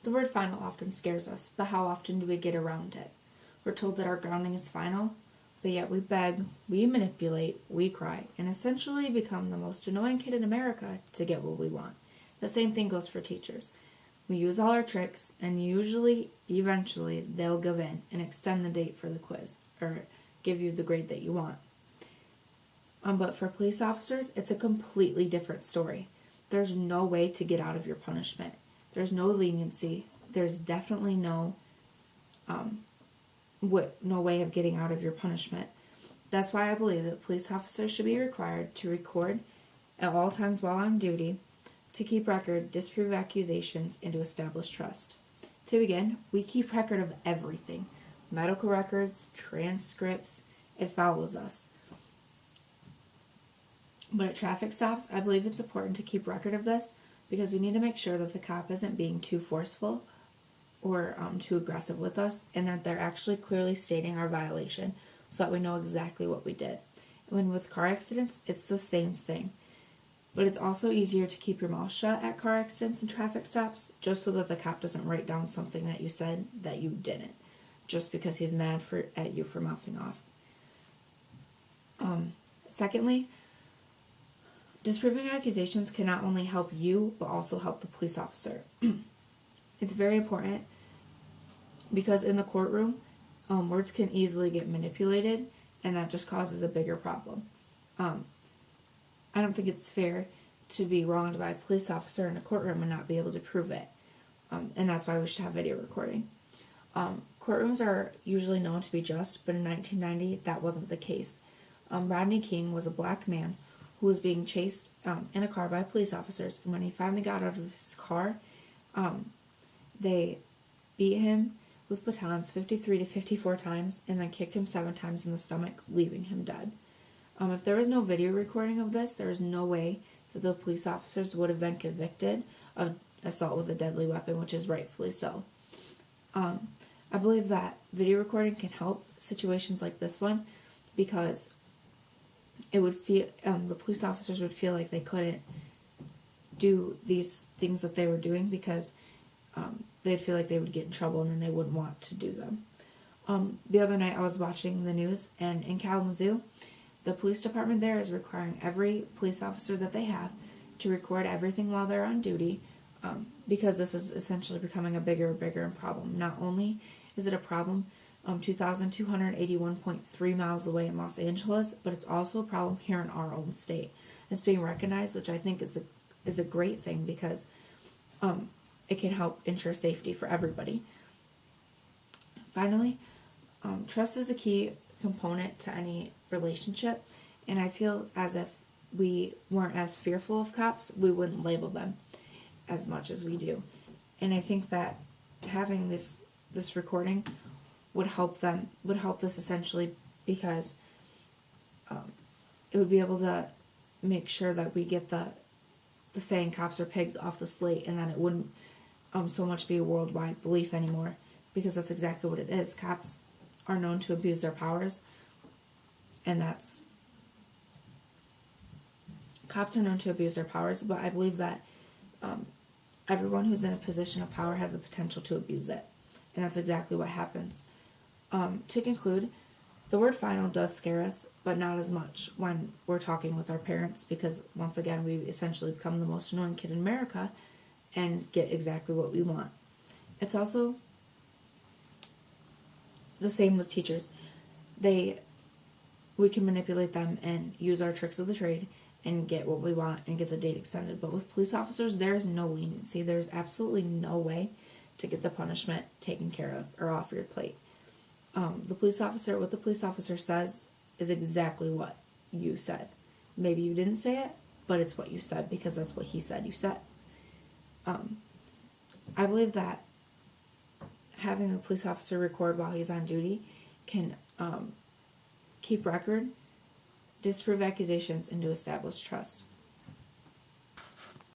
The word final often scares us, but how often do we get around it? We're told that our grounding is final, but yet we beg, we manipulate, we cry, and essentially become the most annoying kid in America to get what we want. The same thing goes for teachers. We use all our tricks, and eventually, they'll give in and extend the date for the quiz, or give you the grade that you want. But for police officers, it's a completely different story. There's no way to get out of your punishment. There's no leniency. There's definitely no way of getting out of your punishment. That's why I believe that police officers should be required to record at all times while on duty, to keep record, disprove accusations, and to establish trust. To begin, we keep record of everything. Medical records, transcripts, it follows us. But at traffic stops, I believe it's important to keep record of this because we need to make sure that the cop isn't being too forceful or too aggressive with us, and that they're actually clearly stating our violation so that we know exactly what we did. When with car accidents, it's the same thing. But it's also easier to keep your mouth shut at car accidents and traffic stops, just so that the cop doesn't write down something that you said that you didn't, just because he's mad at you for mouthing off. Secondly, disproving accusations can not only help you, but also help the police officer. It's very important because in the courtroom, words can easily get manipulated, and that just causes a bigger problem. I don't think it's fair to be wronged by a police officer in a courtroom and not be able to prove it. And that's why we should have video recording. Courtrooms are usually known to be just, but in 1990, that wasn't the case. Rodney King was a black man who was being chased in a car by police officers, and when he finally got out of his car, they beat him with batons 53 to 54 times and then kicked him 7 times in the stomach, leaving him dead. If there was no video recording of this, there is no way that the police officers would have been convicted of assault with a deadly weapon, which is rightfully so. I believe that video recording can help situations like this one because it would feel the police officers would feel like they couldn't do these things that they were doing because they'd feel like they would get in trouble and then they wouldn't want to do them. The other night I was watching the news, and in Kalamazoo, the police department there is requiring every police officer that they have to record everything while they're on duty because this is essentially becoming a bigger and bigger problem. Not only is it a problem 2,281.3 miles away in Los Angeles, but it's also a problem here in our own state. It's being recognized, which I think is a great thing because it can help ensure safety for everybody. Finally, trust is a key component to any relationship, and I feel as if we weren't as fearful of cops, we wouldn't label them as much as we do. And I think that having this recording would help this essentially because it would be able to make sure that we get the saying cops are pigs off the slate, and that it wouldn't so much be a worldwide belief anymore, because that's exactly what it is. Cops are known to abuse their powers, and cops are known to abuse their powers, but I believe that everyone who's in a position of power has the potential to abuse it, and that's exactly what happens. To conclude, the word final does scare us, but not as much when we're talking with our parents, because once again, we essentially become the most annoying kid in America and get exactly what we want. It's also the same with teachers. We can manipulate them and use our tricks of the trade and get what we want and get the date extended. But with police officers, there's no leniency. There's absolutely no way to get the punishment taken care of or off your plate. What the police officer says is exactly what you said. Maybe you didn't say it, but it's what you said because that's what he said you said. I believe that having a police officer record while he's on duty can keep record, disprove accusations, and to establish trust.